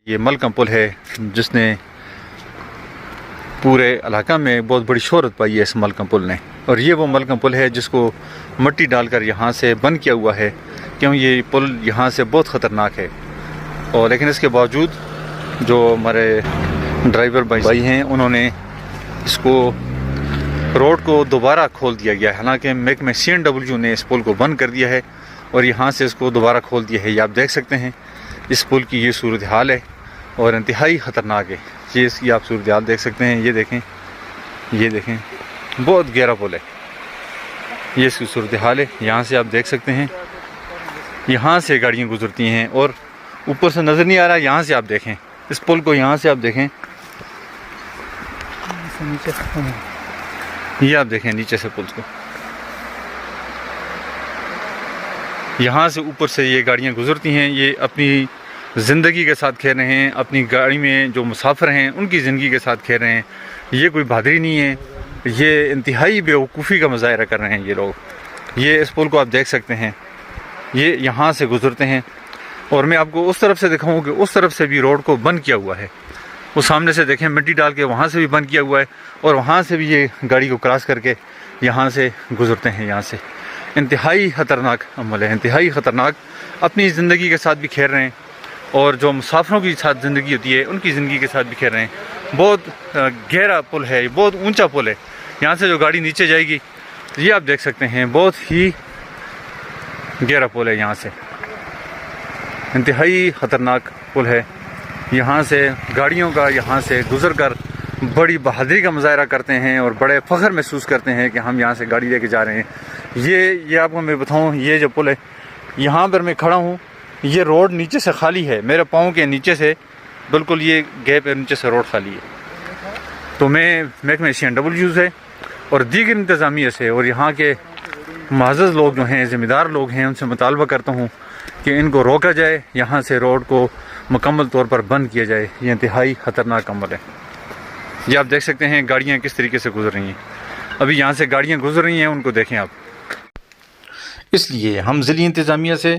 یہ ملکم پل ہے جس نے پورے علاقہ میں بہت بڑی شہرت پائی ہے اس ملکم پل نے، اور یہ وہ ملکم پل ہے جس کو مٹی ڈال کر یہاں سے بند کیا ہوا ہے، کیوں یہ پل یہاں سے بہت خطرناک ہے۔ اور لیکن اس کے باوجود جو ہمارے ڈرائیور بھائی ہیں انہوں نے اس کو روڈ کو دوبارہ کھول دیا گیا ہے، حالانکہ محکمہ CNW نے اس پل کو بند کر دیا ہے اور یہاں سے اس کو دوبارہ کھول دیا ہے۔ یہ آپ دیکھ سکتے ہیں اس پل کی یہ صورتحال ہے اور انتہائی خطرناک ہے۔ یہ اس کی آپ صورتحال دیکھ سکتے ہیں، یہ دیکھیں بہت گہرا پل ہے، یہ اس کی صورتحال ہے۔ یہاں سے آپ دیکھ سکتے ہیں یہاں سے گاڑیاں گزرتی ہیں اور اوپر سے نظر نہیں آ رہا، یہاں سے آپ دیکھیں اس پل کو، یہاں سے آپ دیکھیں، یہ آپ دیکھیں نیچے سے پل کو، یہاں سے اوپر سے یہ گاڑیاں گزرتی ہیں، یہ اپنی زندگی کے ساتھ کھیل رہے ہیں، اپنی گاڑی میں جو مسافر ہیں ان کی زندگی کے ساتھ کھیل رہے ہیں۔ یہ کوئی بہادری نہیں ہے، یہ انتہائی بیوقوفی کا مظاہرہ کر رہے ہیں یہ لوگ۔ یہ اس پل کو آپ دیکھ سکتے ہیں، یہ یہاں سے گزرتے ہیں، اور میں آپ کو اس طرف سے دکھاؤں کہ اس طرف سے بھی روڈ کو بند کیا ہوا ہے، وہ سامنے سے دیکھیں مٹی ڈال کے وہاں سے بھی بند کیا ہوا ہے، اور وہاں سے بھی یہ گاڑی کو کراس کر کے یہاں سے گزرتے ہیں۔ یہاں سے انتہائی خطرناک عمل ہے، انتہائی خطرناک، اپنی زندگی کے ساتھ بھی کھیل رہے ہیں اور جو مسافروں کی ساتھ زندگی ہوتی ہے ان کی زندگی کے ساتھ بھی کھیل رہے ہیں۔ بہت گہرا پل ہے، بہت اونچا پل ہے، یہاں سے جو گاڑی نیچے جائے گی یہ آپ دیکھ سکتے ہیں، بہت ہی گہرا پل ہے، یہاں سے انتہائی خطرناک پل ہے۔ یہاں سے گاڑیوں کا یہاں سے گزر کر بڑی بہادری کا مظاہرہ کرتے ہیں اور بڑے فخر محسوس کرتے ہیں کہ ہم یہاں سے گاڑی لے کے جا رہے ہیں۔ یہ آپ کو میں بتاؤں، یہ جو پل ہے یہاں پر میں کھڑا ہوں، یہ روڈ نیچے سے خالی ہے، میرے پاؤں کے نیچے سے بالکل یہ گیپ ہے، نیچے سے روڈ خالی ہے۔ تو میں محکمہ CNW سے اور دیگر انتظامیہ سے اور یہاں کے معزز لوگ جو ہیں، ذمہ دار لوگ ہیں، ان سے مطالبہ کرتا ہوں کہ ان کو روکا جائے، یہاں سے روڈ کو مکمل طور پر بند کیا جائے۔ یہ انتہائی خطرناک عمل ہے۔ یہ آپ دیکھ سکتے ہیں گاڑیاں کس طریقے سے گزر رہی ہیں، ابھی یہاں سے گاڑیاں گزر رہی ہیں، ان کو دیکھیں آپ۔ اس لیے ہم ضلعی انتظامیہ سے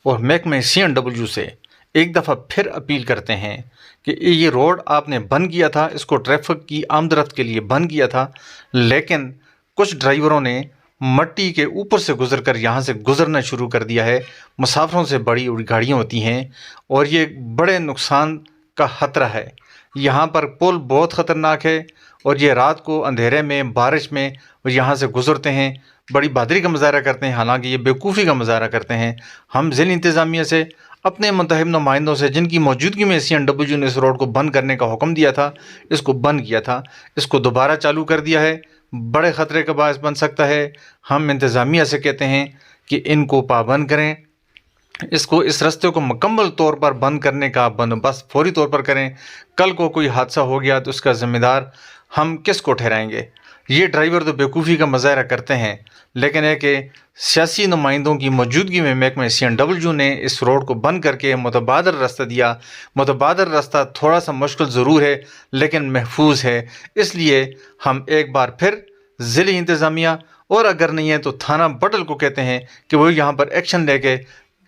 اور محکمہ CNW سے ایک دفعہ پھر اپیل کرتے ہیں کہ یہ روڈ آپ نے بند کیا تھا، اس کو ٹریفک کی آمد رفت کے لیے بند کیا تھا، لیکن کچھ ڈرائیوروں نے مٹی کے اوپر سے گزر کر یہاں سے گزرنا شروع کر دیا ہے۔ مسافروں سے بڑی گاڑیاں ہوتی ہیں اور یہ بڑے نقصان کا خطرہ ہے۔ یہاں پر پل بہت خطرناک ہے اور یہ رات کو اندھیرے میں، بارش میں یہاں سے گزرتے ہیں، بڑی بہادری کا مظاہرہ کرتے ہیں، حالانکہ یہ بیوقوفی کا مظاہرہ کرتے ہیں۔ ہم ضلعی انتظامیہ سے اپنے منتخب نمائندوں سے، جن کی موجودگی میں CNW نے اس روڈ کو بند کرنے کا حکم دیا تھا، اس کو بند کیا تھا، اس کو دوبارہ چالو کر دیا ہے، بڑے خطرے کا باعث بن سکتا ہے۔ ہم انتظامیہ سے کہتے ہیں کہ ان کو پابند کریں، اس راستے کو مکمل طور پر بند کرنے کا بندوبست فوری طور پر کریں۔ کل کو کوئی حادثہ ہو گیا تو اس کا ذمہ دار ہم کس کو ٹھہرائیں گے؟ یہ ڈرائیور تو بیوقوفی کا مظاہرہ کرتے ہیں، لیکن ہے کہ سیاسی نمائندوں کی موجودگی میں محکمہ CNW نے اس روڈ کو بند کر کے متبادل راستہ دیا۔ متبادل راستہ تھوڑا سا مشکل ضرور ہے لیکن محفوظ ہے۔ اس لیے ہم ایک بار پھر ضلعی انتظامیہ اور اگر نہیں ہے تو تھانہ بٹل کو کہتے ہیں کہ وہ یہاں پر ایکشن لے کے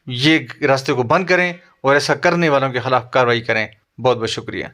یہ راستے کو بند کریں اور ایسا کرنے والوں کے خلاف کارروائی کریں۔ بہت بہت شکریہ۔